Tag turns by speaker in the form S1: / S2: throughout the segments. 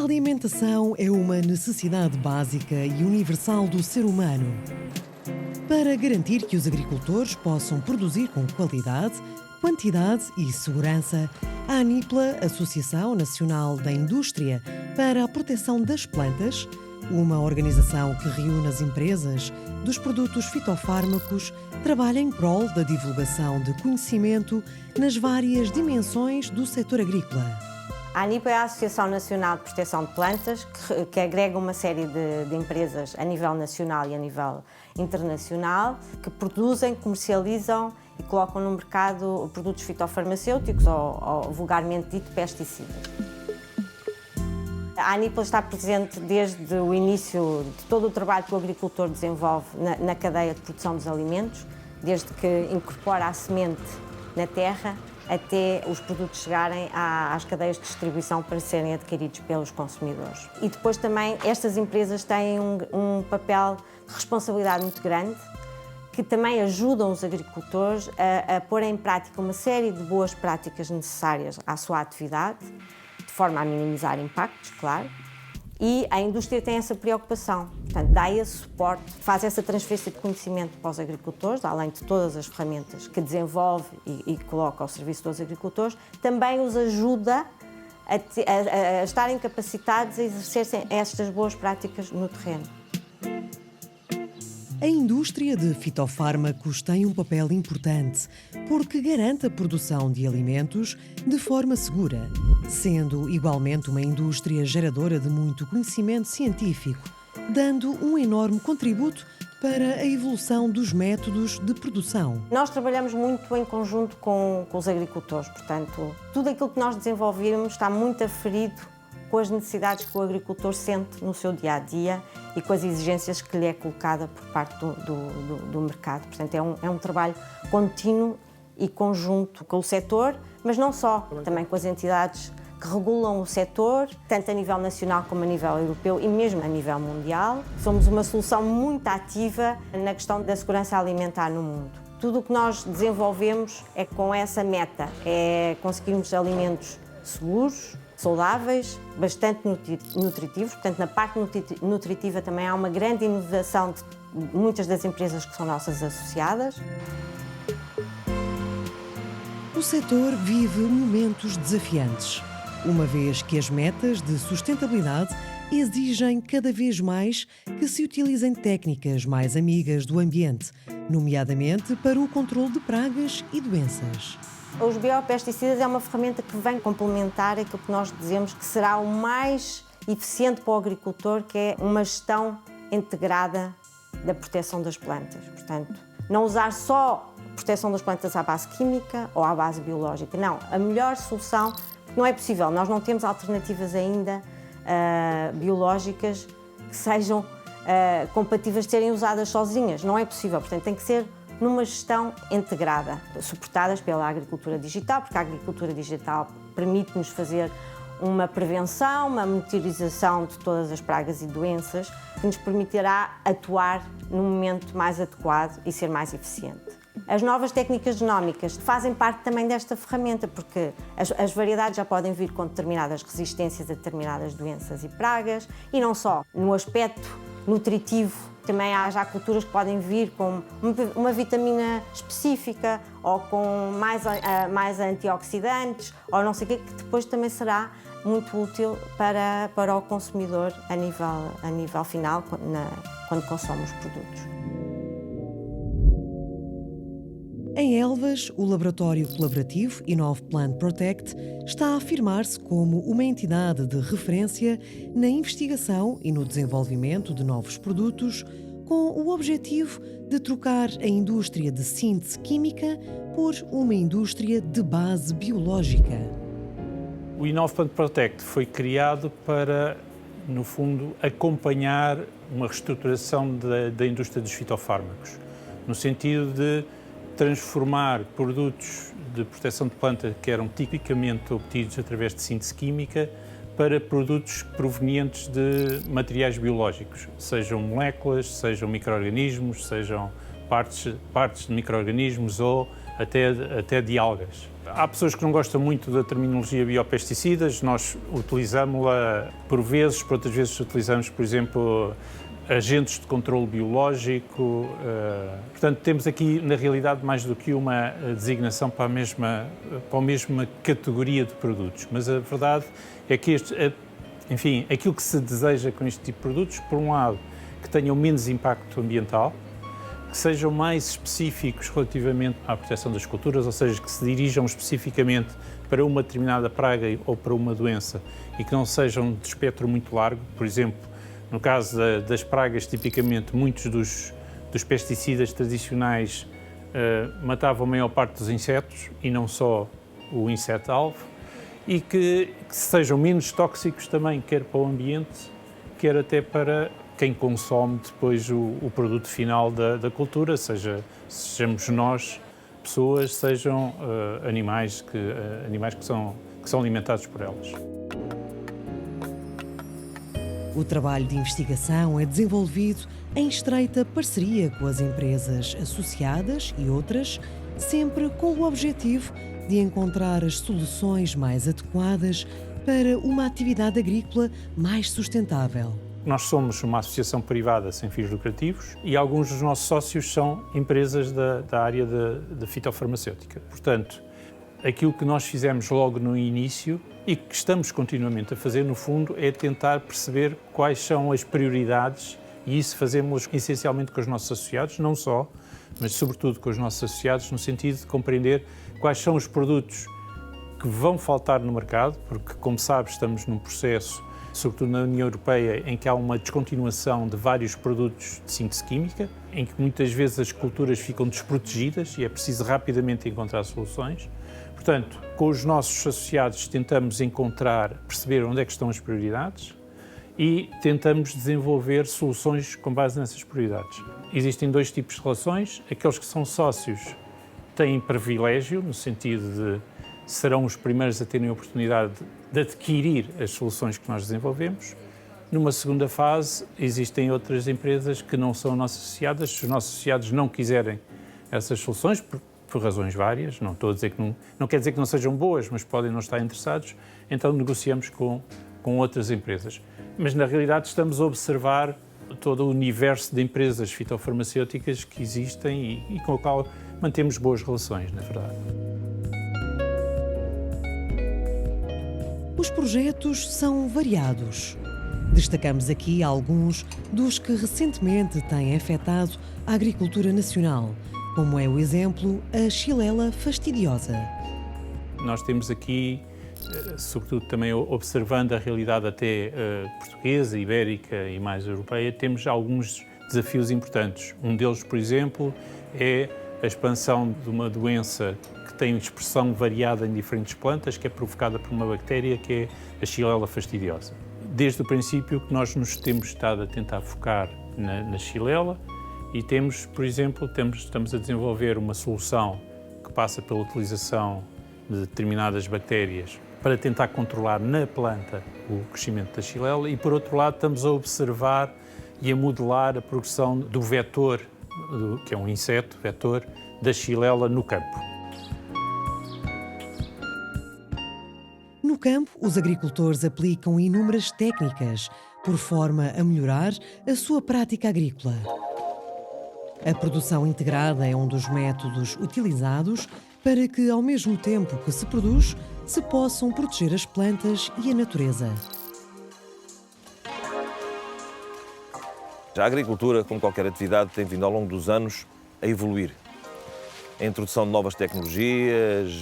S1: A alimentação é uma necessidade básica e universal do ser humano. Para garantir que os agricultores possam produzir com qualidade, quantidade e segurança, a ANIPLA, Associação Nacional da Indústria para a Proteção das Plantas, uma organização que reúne as empresas dos produtos fitofármacos, trabalha em prol da divulgação de conhecimento nas várias dimensões do setor agrícola.
S2: A ANIPLA é a Associação Nacional de Proteção de Plantas, que agrega uma série de empresas a nível nacional e a nível internacional, que produzem, comercializam e colocam no mercado produtos fitofarmacêuticos ou vulgarmente dito pesticidas. A ANIPLA está presente desde o início de todo o trabalho que o agricultor desenvolve na cadeia de produção dos alimentos, desde que incorpora a semente na terra até os produtos chegarem às cadeias de distribuição para serem adquiridos pelos consumidores. E depois também estas empresas têm um papel de responsabilidade muito grande, que também ajudam os agricultores a pôr em prática uma série de boas práticas necessárias à sua atividade, de forma a minimizar impactos, claro, e a indústria tem essa preocupação, portanto, dá esse suporte, faz essa transferência de conhecimento para os agricultores, além de todas as ferramentas que desenvolve e coloca ao serviço dos agricultores, também os ajuda a estarem capacitados a exercerem estas boas práticas no terreno.
S1: A indústria de fitofármacos tem um papel importante porque garante a produção de alimentos de forma segura, sendo igualmente uma indústria geradora de muito conhecimento científico, dando um enorme contributo para a evolução dos métodos de produção.
S2: Nós trabalhamos muito em conjunto com os agricultores, portanto, tudo aquilo que nós desenvolvemos está muito aferido com as necessidades que o agricultor sente no seu dia-a-dia e com as exigências que lhe é colocada por parte do mercado. Portanto, é um trabalho contínuo e conjunto com o setor, mas não só, também com as entidades que regulam o setor, tanto a nível nacional como a nível europeu e mesmo a nível mundial. Somos uma solução muito ativa na questão da segurança alimentar no mundo. Tudo o que nós desenvolvemos é com essa meta, é conseguirmos alimentos seguros, saudáveis, bastante nutritivos. Portanto, na parte nutritiva também há uma grande inovação de muitas das empresas que são nossas associadas.
S1: O setor vive momentos desafiantes, uma vez que as metas de sustentabilidade exigem cada vez mais que se utilizem técnicas mais amigas do ambiente, nomeadamente para o controle de pragas e doenças.
S2: Os biopesticidas é uma ferramenta que vem complementar aquilo que nós dizemos que será o mais eficiente para o agricultor, que é uma gestão integrada da proteção das plantas. Portanto, não usar só proteção das plantas à base química ou à base biológica. Não, a melhor solução, não é possível, nós não temos alternativas ainda biológicas que sejam compatíveis de serem usadas sozinhas. Não é possível, portanto, tem que ser numa gestão integrada, suportadas pela agricultura digital, porque a agricultura digital permite-nos fazer uma prevenção, uma monitorização de todas as pragas e doenças, que nos permitirá atuar no momento mais adequado e ser mais eficiente. As novas técnicas genómicas fazem parte também desta ferramenta, porque as variedades já podem vir com determinadas resistências a determinadas doenças e pragas, e não só no aspecto nutritivo. Também há já culturas que podem vir com uma vitamina específica ou com mais antioxidantes ou não sei o quê, que depois também será muito útil para o consumidor a nível final, quando consome os produtos.
S1: Em Elvas, o laboratório colaborativo InnovPlant Protect está a afirmar-se como uma entidade de referência na investigação e no desenvolvimento de novos produtos, com o objetivo de trocar a indústria de síntese química por uma indústria de base biológica.
S3: O InnovPlant Protect foi criado para, no fundo, acompanhar uma reestruturação da indústria dos fitofármacos, no sentido de transformar produtos de proteção de planta que eram tipicamente obtidos através de síntese química para produtos provenientes de materiais biológicos, sejam moléculas, sejam micro-organismos, sejam partes de micro-organismos ou até de algas. Há pessoas que não gostam muito da terminologia biopesticidas, nós utilizamos-la por vezes, por outras vezes utilizamos, por exemplo, agentes de controle biológico. Portanto, temos aqui, na realidade, mais do que uma designação para a mesma categoria de produtos. Mas a verdade é que aquilo que se deseja com este tipo de produtos, por um lado, que tenham menos impacto ambiental, que sejam mais específicos relativamente à proteção das culturas, ou seja, que se dirijam especificamente para uma determinada praga ou para uma doença e que não sejam de espectro muito largo. Por exemplo, no caso das pragas, tipicamente, muitos dos pesticidas tradicionais matavam a maior parte dos insetos e não só o inseto-alvo, e que sejam menos tóxicos também, quer para o ambiente, quer até para quem consome depois o produto final da cultura, sejamos nós, pessoas, sejam animais que são alimentados por elas.
S1: O trabalho de investigação é desenvolvido em estreita parceria com as empresas associadas e outras, sempre com o objetivo de encontrar as soluções mais adequadas para uma atividade agrícola mais sustentável.
S3: Nós somos uma associação privada sem fins lucrativos e alguns dos nossos sócios são empresas da área da fitofarmacêutica. Portanto, aquilo que nós fizemos logo no início e que estamos continuamente a fazer, no fundo, é tentar perceber quais são as prioridades, e isso fazemos essencialmente com os nossos associados, não só, mas sobretudo com os nossos associados, no sentido de compreender quais são os produtos que vão faltar no mercado, porque, como sabes, estamos num processo, sobretudo na União Europeia, em que há uma descontinuação de vários produtos de síntese química, em que muitas vezes as culturas ficam desprotegidas e é preciso rapidamente encontrar soluções. Portanto, com os nossos associados tentamos perceber onde é que estão as prioridades e tentamos desenvolver soluções com base nessas prioridades. Existem dois tipos de relações. Aqueles que são sócios têm privilégio, no sentido de serão os primeiros a terem a oportunidade de adquirir as soluções que nós desenvolvemos. Numa segunda fase, existem outras empresas que não são nossas associadas. Se os nossos associados não quiserem essas soluções, por razões várias, não estou a dizer que não quer dizer que não sejam boas, mas podem não estar interessados, então negociamos com outras empresas. Mas, na realidade, estamos a observar todo o universo de empresas fitofarmacêuticas que existem e com o qual mantemos boas relações, na verdade.
S1: Os projetos são variados. Destacamos aqui alguns dos que recentemente têm afetado a agricultura nacional, como é o exemplo a Xylella fastidiosa.
S3: Nós temos aqui, sobretudo também observando a realidade até portuguesa, ibérica e mais europeia, temos alguns desafios importantes. Um deles, por exemplo, é a expansão de uma doença que tem expressão variada em diferentes plantas, que é provocada por uma bactéria que é a Xylella fastidiosa. Desde o princípio que nós nos temos estado a tentar focar na Xylella e temos, por exemplo, estamos a desenvolver uma solução que passa pela utilização de determinadas bactérias para tentar controlar na planta o crescimento da Xylella e, por outro lado, estamos a observar e a modelar a progressão do vetor, que é um inseto, vetor, da Xylella no campo.
S1: No campo, os agricultores aplicam inúmeras técnicas por forma a melhorar a sua prática agrícola. A produção integrada é um dos métodos utilizados para que, ao mesmo tempo que se produz, se possam proteger as plantas e a natureza.
S4: A agricultura, como qualquer atividade, tem vindo ao longo dos anos a evoluir. A introdução de novas tecnologias,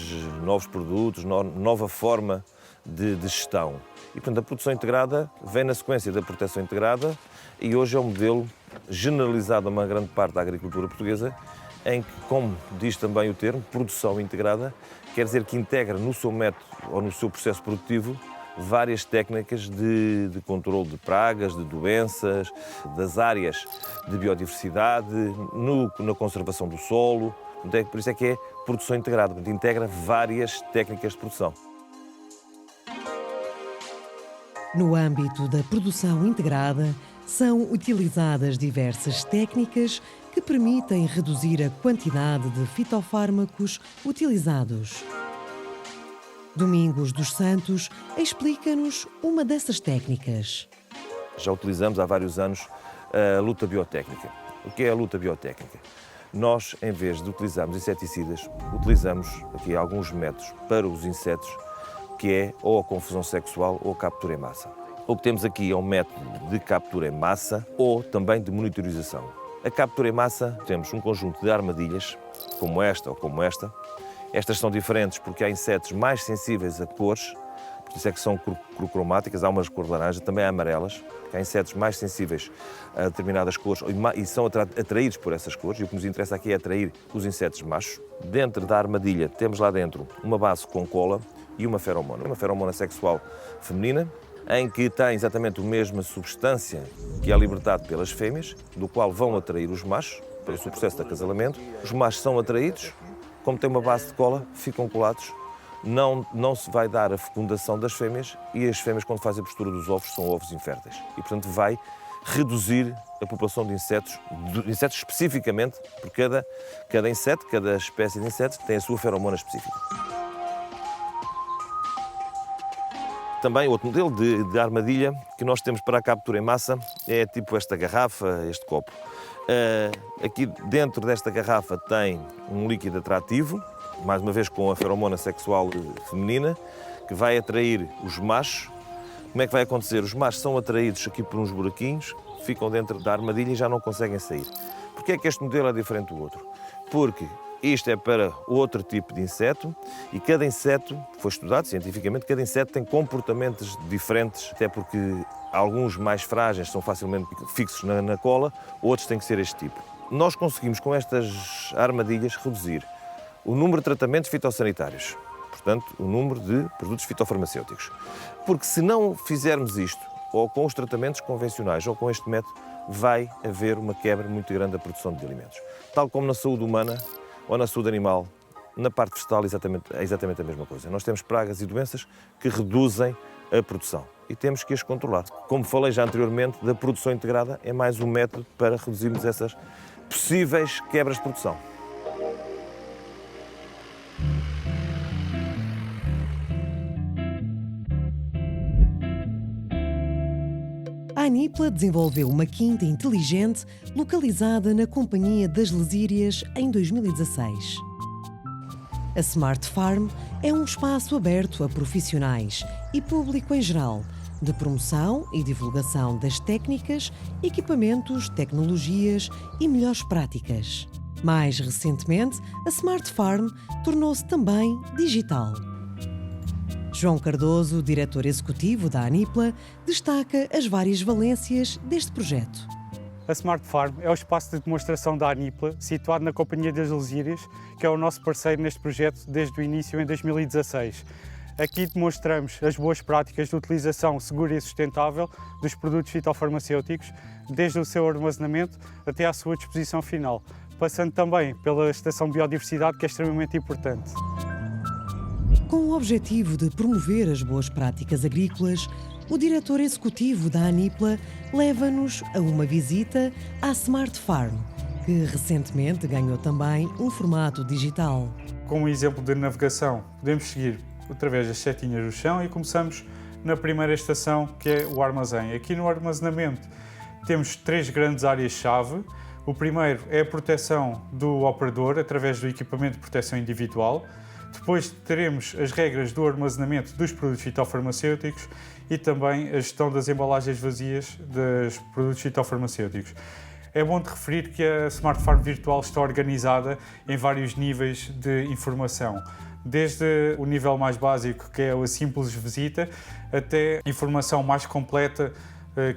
S4: novos produtos, nova forma de gestão. E, portanto, a produção integrada vem na sequência da proteção integrada e hoje é um modelo generalizado a uma grande parte da agricultura portuguesa, em que, como diz também o termo, produção integrada, quer dizer que integra no seu método ou no seu processo produtivo várias técnicas de controle de pragas, de doenças, das áreas de biodiversidade, na conservação do solo. Por isso é que é produção integrada, integra várias técnicas de produção.
S1: No âmbito da produção integrada, são utilizadas diversas técnicas que permitem reduzir a quantidade de fitofármacos utilizados. Domingos dos Santos explica-nos uma dessas técnicas.
S4: Já utilizamos há vários anos a luta biotécnica. O que é a luta biotécnica? Nós, em vez de utilizarmos inseticidas, utilizamos aqui alguns métodos para os insetos, que é ou a confusão sexual ou a captura em massa. O que temos aqui é um método de captura em massa ou também de monitorização. A captura em massa, temos um conjunto de armadilhas, como esta ou como esta. Estas são diferentes porque há insetos mais sensíveis a cores, por isso é que são cromáticas, há umas cor laranja, também há amarelas, porque há insetos mais sensíveis a determinadas cores e são atraídos por essas cores, e o que nos interessa aqui é atrair os insetos machos. Dentro da armadilha temos lá dentro uma base com cola e uma feromona sexual feminina, em que tem exatamente a mesma substância que é libertada pelas fêmeas, do qual vão atrair os machos, para esse processo de acasalamento. Os machos são atraídos, como tem uma base de cola, ficam colados, não se vai dar a fecundação das fêmeas e as fêmeas, quando fazem a postura dos ovos, são ovos inférteis. E, portanto, vai reduzir a população de insetos especificamente, porque cada inseto, cada espécie de inseto tem a sua feromona específica. Também outro modelo de armadilha que nós temos para a captura em massa é tipo esta garrafa, este copo. Aqui dentro desta garrafa tem um líquido atrativo, mais uma vez com a feromona sexual feminina, que vai atrair os machos. Como é que vai acontecer? Os machos são atraídos aqui por uns buraquinhos, ficam dentro da armadilha e já não conseguem sair. Porquê é que este modelo é diferente do outro? Porque isto é para outro tipo de inseto e cada inseto, foi estudado cientificamente, cada inseto tem comportamentos diferentes, até porque alguns mais frágeis são facilmente fixos na cola, outros têm que ser este tipo. Nós conseguimos com estas armadilhas reduzir o número de tratamentos fitossanitários, portanto, o número de produtos fitofarmacêuticos. Porque se não fizermos isto, ou com os tratamentos convencionais ou com este método, vai haver uma quebra muito grande da produção de alimentos. Tal como na saúde humana ou na saúde animal, na parte vegetal é exatamente a mesma coisa. Nós temos pragas e doenças que reduzem a produção e temos que as controlar. Como falei já anteriormente, da produção integrada é mais um método para reduzirmos essas possíveis quebras de produção.
S1: A Anipla desenvolveu uma quinta inteligente localizada na Companhia das Lesírias em 2016. A Smart Farm é um espaço aberto a profissionais e público em geral, de promoção e divulgação das técnicas, equipamentos, tecnologias e melhores práticas. Mais recentemente, a Smart Farm tornou-se também digital. João Cardoso, diretor executivo da Anipla, destaca as várias valências deste projeto.
S5: A Smart Farm é o espaço de demonstração da Anipla, situado na Companhia das Lesírias, que é o nosso parceiro neste projeto desde o início em 2016. Aqui demonstramos as boas práticas de utilização segura e sustentável dos produtos fitofarmacêuticos, desde o seu armazenamento até à sua disposição final, passando também pela estação de biodiversidade, que é extremamente importante.
S1: Com o objetivo de promover as boas práticas agrícolas, o diretor executivo da Anipla leva-nos a uma visita à Smart Farm, que recentemente ganhou também um formato digital.
S5: Com um exemplo de navegação, podemos seguir através das setinhas do chão e começamos na primeira estação, que é o armazém. Aqui no armazenamento temos 3 grandes áreas-chave. O primeiro é a proteção do operador através do equipamento de proteção individual. Depois teremos as regras do armazenamento dos produtos fitofarmacêuticos e também a gestão das embalagens vazias dos produtos fitofarmacêuticos. É bom de referir que a Smart Farm Virtual está organizada em vários níveis de informação, desde o nível mais básico, que é a simples visita, até informação mais completa,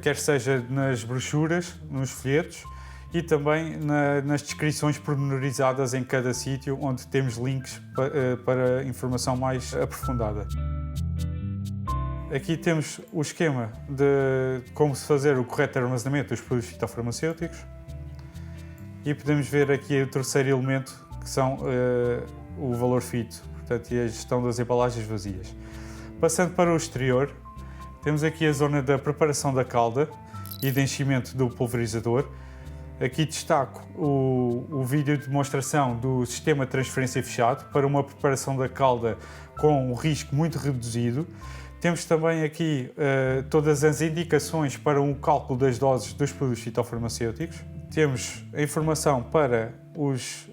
S5: quer seja nas brochuras, nos folhetos, e também nas descrições pormenorizadas em cada sítio, onde temos links para informação mais aprofundada. Aqui temos o esquema de como se fazer o correto armazenamento dos produtos fitofarmacêuticos e podemos ver aqui o terceiro elemento, que são o valor fito, portanto, e a gestão das embalagens vazias. Passando para o exterior, temos aqui a zona da preparação da calda e de enchimento do pulverizador. Aqui destaco o vídeo de demonstração do sistema de transferência fechado para uma preparação da calda com um risco muito reduzido. Temos também aqui todas as indicações para o cálculo das doses dos produtos fitofarmacêuticos. Temos a informação para os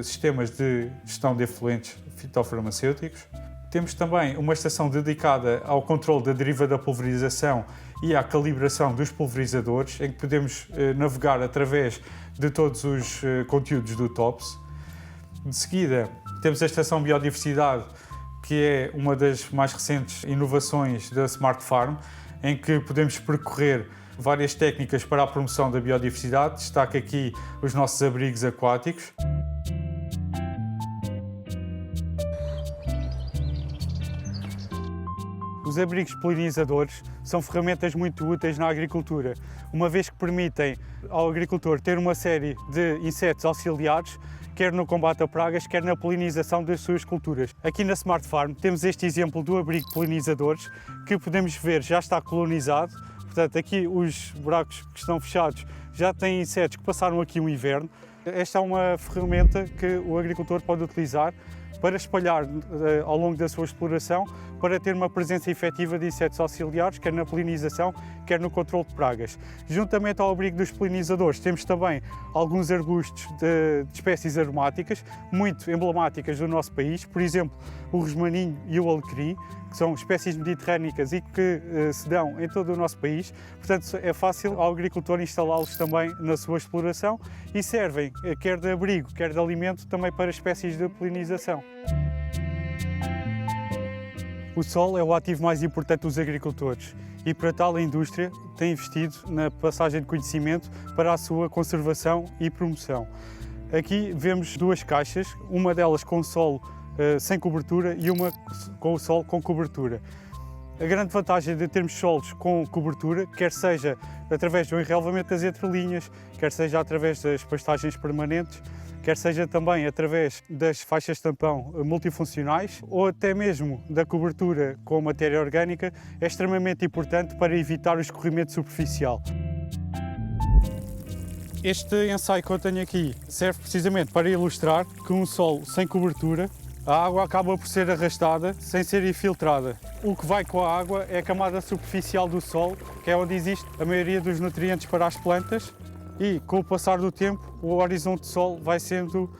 S5: sistemas de gestão de efluentes fitofarmacêuticos. Temos também uma estação dedicada ao controle da deriva da pulverização e à calibração dos pulverizadores, em que podemos navegar através de todos os conteúdos do TOPS. De seguida, temos a estação biodiversidade, que é uma das mais recentes inovações da Smart Farm, em que podemos percorrer várias técnicas para a promoção da biodiversidade. Destaco aqui os nossos abrigos aquáticos. Os abrigos polinizadores são ferramentas muito úteis na agricultura, uma vez que permitem ao agricultor ter uma série de insetos auxiliares, quer no combate a pragas, quer na polinização das suas culturas. Aqui na Smart Farm temos este exemplo do abrigo de polinizadores, que podemos ver já está colonizado. Portanto, aqui os buracos que estão fechados já têm insetos que passaram aqui o inverno. Esta é uma ferramenta que o agricultor pode utilizar para espalhar ao longo da sua exploração, para ter uma presença efetiva de insetos auxiliares, quer na polinização, quer no controle de pragas. Juntamente ao abrigo dos polinizadores, temos também alguns arbustos de espécies aromáticas, muito emblemáticas do nosso país, por exemplo, o rosmaninho e o alecrim, que são espécies mediterrânicas e que se dão em todo o nosso país. Portanto, é fácil ao agricultor instalá-los também na sua exploração e servem, quer de abrigo, quer de alimento, também para espécies de polinização. O solo é o ativo mais importante dos agricultores e, para tal, a indústria tem investido na passagem de conhecimento para a sua conservação e promoção. Aqui vemos duas caixas, uma delas com solo sem cobertura e uma com o solo com cobertura. A grande vantagem de termos solos com cobertura, quer seja através do enrelvamento das entrelinhas, quer seja através das pastagens permanentes, quer seja também através das faixas tampão multifuncionais ou até mesmo da cobertura com matéria orgânica, é extremamente importante para evitar o escorrimento superficial. Este ensaio que eu tenho aqui serve precisamente para ilustrar que um solo sem cobertura, a água acaba por ser arrastada sem ser infiltrada. O que vai com a água é a camada superficial do solo, que é onde existe a maioria dos nutrientes para as plantas, e com o passar do tempo o horizonte de solo vai sendo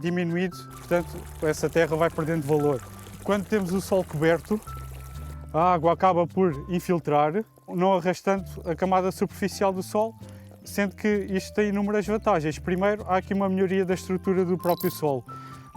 S5: diminuído, portanto essa terra vai perdendo valor. Quando temos o solo coberto, a água acaba por infiltrar, não arrastando a camada superficial do solo, sendo que isto tem inúmeras vantagens. Primeiro, há aqui uma melhoria da estrutura do próprio solo.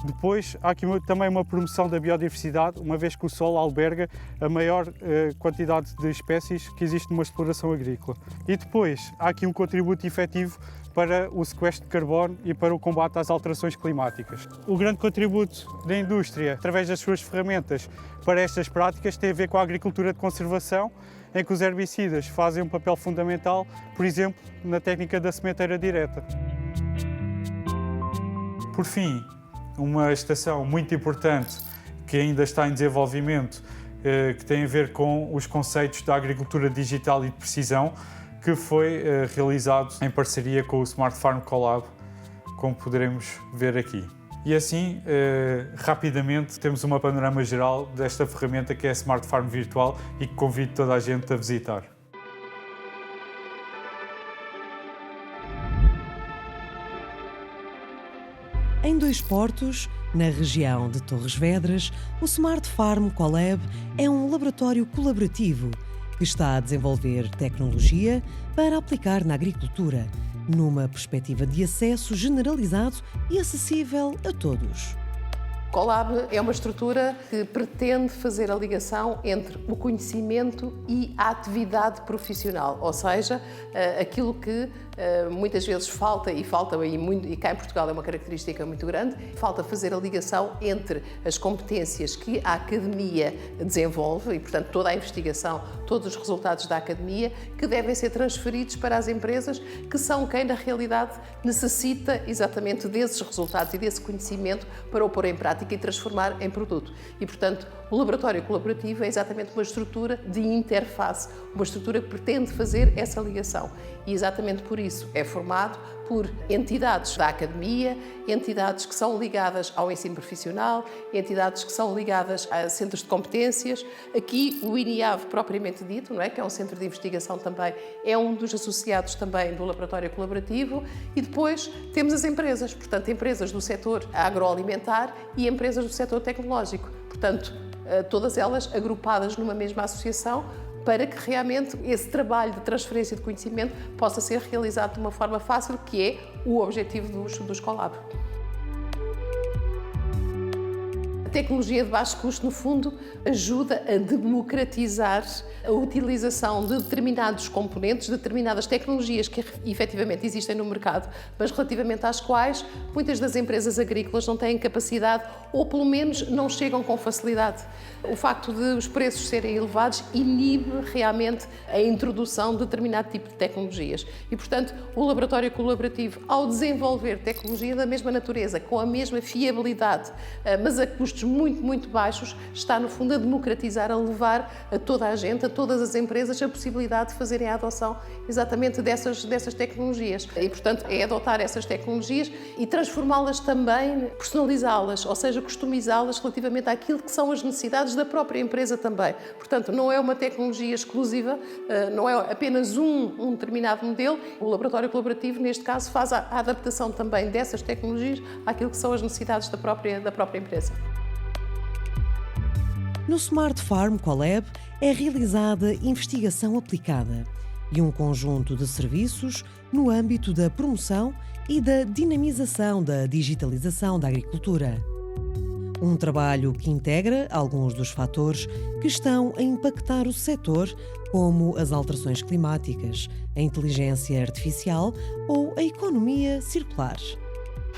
S5: Depois, há aqui também uma promoção da biodiversidade, uma vez que o solo alberga a maior quantidade de espécies que existe numa exploração agrícola. E depois, há aqui um contributo efetivo para o sequestro de carbono e para o combate às alterações climáticas. O grande contributo da indústria, através das suas ferramentas para estas práticas, tem a ver com a agricultura de conservação, em que os herbicidas fazem um papel fundamental, por exemplo, na técnica da sementeira direta. Por fim, uma estação muito importante que ainda está em desenvolvimento, que tem a ver com os conceitos da agricultura digital e de precisão, que foi realizado em parceria com o Smart Farm Collab, como poderemos ver aqui. E assim, rapidamente, temos um panorama geral desta ferramenta que é a Smart Farm Virtual e que convido toda a gente a visitar.
S1: Em Dois Portos, na região de Torres Vedras, o Smart Farm Collab é um laboratório colaborativo que está a desenvolver tecnologia para aplicar na agricultura, numa perspectiva de acesso generalizado e acessível a todos.
S6: O Collab é uma estrutura que pretende fazer a ligação entre o conhecimento e a atividade profissional, ou seja, aquilo que muitas vezes falta e cá em Portugal é uma característica muito grande, falta fazer a ligação entre as competências que a academia desenvolve e, portanto, toda a investigação, todos os resultados da academia, que devem ser transferidos para as empresas, que são quem, na realidade, necessita exatamente desses resultados e desse conhecimento para o pôr em prática e transformar em produto. E, portanto, o laboratório colaborativo é exatamente uma estrutura de interface, uma estrutura que pretende fazer essa ligação. E exatamente por isso é formado por entidades da academia, entidades que são ligadas ao ensino profissional, entidades que são ligadas a centros de competências. Aqui o INIAV propriamente dito, não é? Que é um centro de investigação também, é um dos associados também do laboratório colaborativo. E depois temos as empresas, portanto, empresas do setor agroalimentar e empresas do setor tecnológico. Portanto, todas elas agrupadas numa mesma associação, para que realmente esse trabalho de transferência de conhecimento possa ser realizado de uma forma fácil, que é o objetivo do Escolab. A tecnologia de baixo custo, no fundo, ajuda a democratizar a utilização de determinados componentes, de determinadas tecnologias que efetivamente existem no mercado, mas relativamente às quais muitas das empresas agrícolas não têm capacidade ou pelo menos não chegam com facilidade. O facto de os preços serem elevados inibe realmente a introdução de determinado tipo de tecnologias. E, portanto, o laboratório colaborativo, ao desenvolver tecnologia da mesma natureza, com a mesma fiabilidade, mas a custos muito, muito baixos, está, no fundo, a democratizar, a levar a toda a gente, a todas as empresas, a possibilidade de fazerem a adoção exatamente dessas tecnologias. E, portanto, é adotar essas tecnologias e transformá-las também, personalizá-las, ou seja, customizá-las relativamente àquilo que são as necessidades da própria empresa também. Portanto, não é uma tecnologia exclusiva, não é apenas um determinado modelo. O laboratório colaborativo, neste caso, faz a adaptação também dessas tecnologias àquilo que são as necessidades da própria empresa.
S1: No Smart Farm Collab é realizada investigação aplicada e um conjunto de serviços no âmbito da promoção e da dinamização da digitalização da agricultura. Um trabalho que integra alguns dos fatores que estão a impactar o setor, como as alterações climáticas, a inteligência artificial ou a economia circular.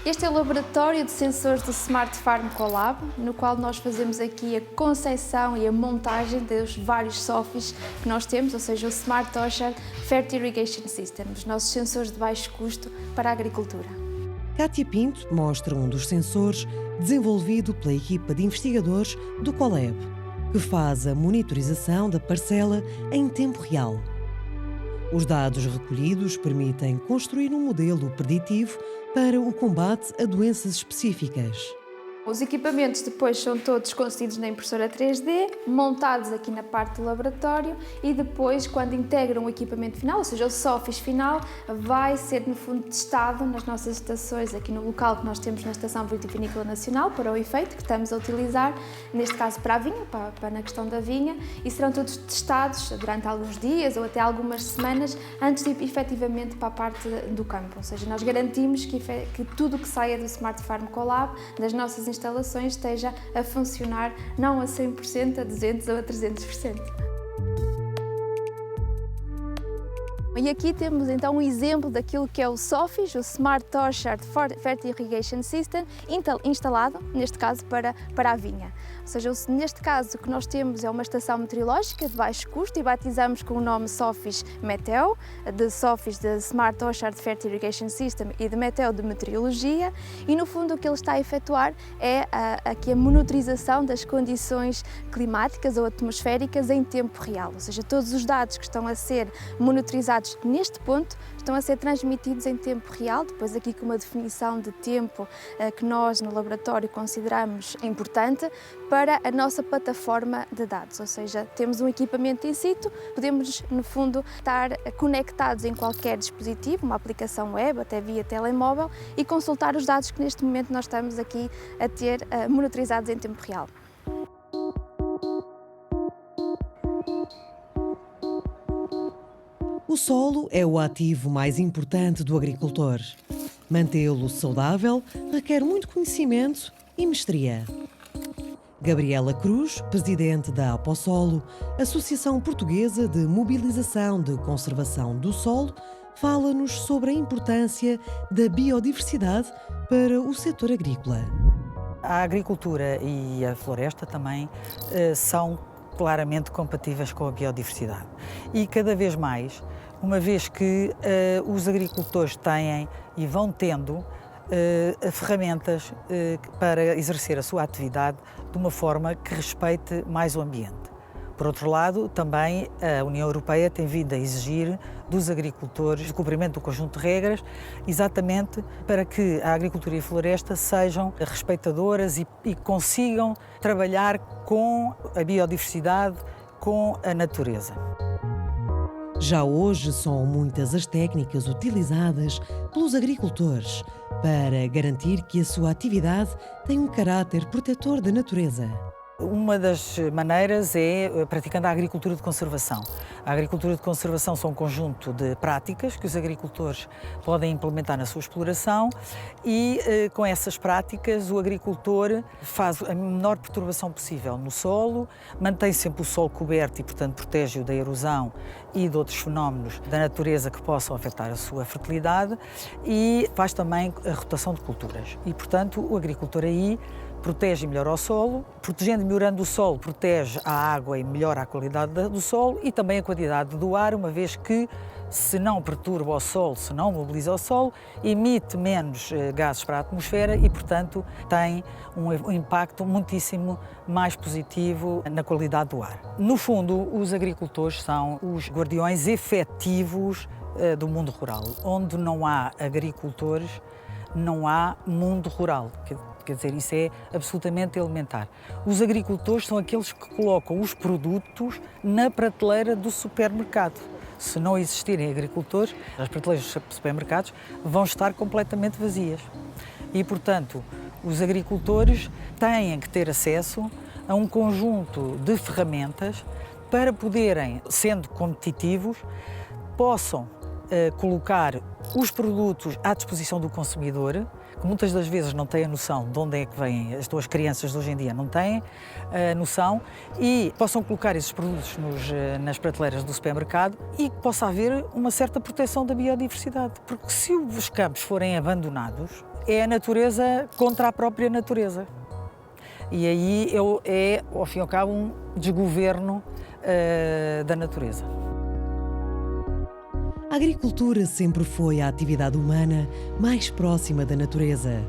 S7: Este é o laboratório de sensores do Smart Farm Collab, no qual nós fazemos aqui a concepção e a montagem dos vários softwares que nós temos, ou seja, o Smart Orchard Fertile Irrigation System, os nossos sensores de baixo custo para a agricultura.
S1: Kátia Pinto mostra um dos sensores desenvolvido pela equipa de investigadores do Collab, que faz a monitorização da parcela em tempo real. Os dados recolhidos permitem construir um modelo preditivo para o combate a doenças específicas.
S7: Os equipamentos depois são todos construídos na impressora 3D, montados aqui na parte do laboratório e depois, quando integram o equipamento final, ou seja, o software final, vai ser, no fundo, testado nas nossas estações, aqui no local que nós temos na Estação Vitivinícola Nacional, para o efeito que estamos a utilizar, neste caso para a vinha, para na questão da vinha, e serão todos testados durante alguns dias ou até algumas semanas antes de ir efetivamente para a parte do campo. Ou seja, nós garantimos que tudo o que saia do Smart Farm Collab, das nossas instalações, esteja a funcionar não a 100%, a 200% ou a 300%. E aqui temos então um exemplo daquilo que é o SOFIS, o Smart Orchard Fertile Irrigation System, instalado, neste caso, para a vinha. Ou seja, neste caso o que nós temos é uma estação meteorológica de baixo custo e batizamos com o nome SOFIS Meteo, de SOFIS de Smart Orchard Fertile Irrigation System e de Meteo de meteorologia, e no fundo o que ele está a efetuar é aqui a monitorização das condições climáticas ou atmosféricas em tempo real, ou seja, todos os dados que estão a ser monitorizados neste ponto estão a ser transmitidos em tempo real, depois aqui com uma definição de tempo que nós no laboratório consideramos importante para a nossa plataforma de dados, ou seja, temos um equipamento in situ, podemos no fundo estar conectados em qualquer dispositivo, uma aplicação web, até via telemóvel, e consultar os dados que neste momento nós estamos aqui a ter monitorizados em tempo real.
S1: O solo é o ativo mais importante do agricultor. Mantê-lo saudável requer muito conhecimento e mestria. Gabriela Cruz, presidente da Aposolo, Associação Portuguesa de Mobilização de Conservação do Solo, fala-nos sobre a importância da biodiversidade para o setor agrícola.
S8: A agricultura e a floresta também são claramente compatíveis com a biodiversidade. E cada vez mais, uma vez que os agricultores têm e vão tendo ferramentas para exercer a sua atividade de uma forma que respeite mais o ambiente. Por outro lado, também a União Europeia tem vindo a exigir dos agricultores o cumprimento do conjunto de regras, exatamente para que a agricultura e a floresta sejam respeitadoras e consigam trabalhar com a biodiversidade, com a natureza.
S1: Já hoje são muitas as técnicas utilizadas pelos agricultores para garantir que a sua atividade tem um caráter protetor da natureza.
S8: Uma das maneiras é praticando a agricultura de conservação. A agricultura de conservação são um conjunto de práticas que os agricultores podem implementar na sua exploração e com essas práticas o agricultor faz a menor perturbação possível no solo, mantém sempre o solo coberto e, portanto, protege-o da erosão e de outros fenómenos da natureza que possam afetar a sua fertilidade e faz também a rotação de culturas. E, portanto, o agricultor aí protege e melhora o solo, protegendo e melhorando o solo, protege a água e melhora a qualidade do solo e também a quantidade do ar, uma vez que, se não perturba o solo, se não mobiliza o solo, emite menos gases para a atmosfera e, portanto, tem um impacto muitíssimo mais positivo na qualidade do ar. No fundo, os agricultores são os guardiões efetivos do mundo rural. Onde não há agricultores, não há mundo rural. Quer dizer, isso é absolutamente elementar. Os agricultores são aqueles que colocam os produtos na prateleira do supermercado. Se não existirem agricultores, as prateleiras dos supermercados vão estar completamente vazias. E, portanto, os agricultores têm que ter acesso a um conjunto de ferramentas para poderem, sendo competitivos, possam colocar os produtos à disposição do consumidor, que muitas das vezes não têm a noção de onde é que vêm, as crianças de hoje em dia não têm a noção, e possam colocar esses produtos nas prateleiras do supermercado e que possa haver uma certa proteção da biodiversidade. Porque se os campos forem abandonados, é a natureza contra a própria natureza. E aí é, ao fim e ao cabo, um desgoverno da natureza.
S1: A agricultura sempre foi a atividade humana mais próxima da natureza.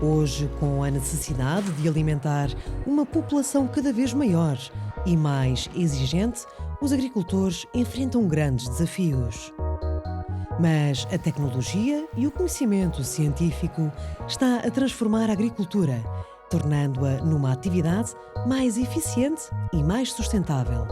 S1: Hoje, com a necessidade de alimentar uma população cada vez maior e mais exigente, os agricultores enfrentam grandes desafios. Mas a tecnologia e o conhecimento científico está a transformar a agricultura, tornando-a numa atividade mais eficiente e mais sustentável.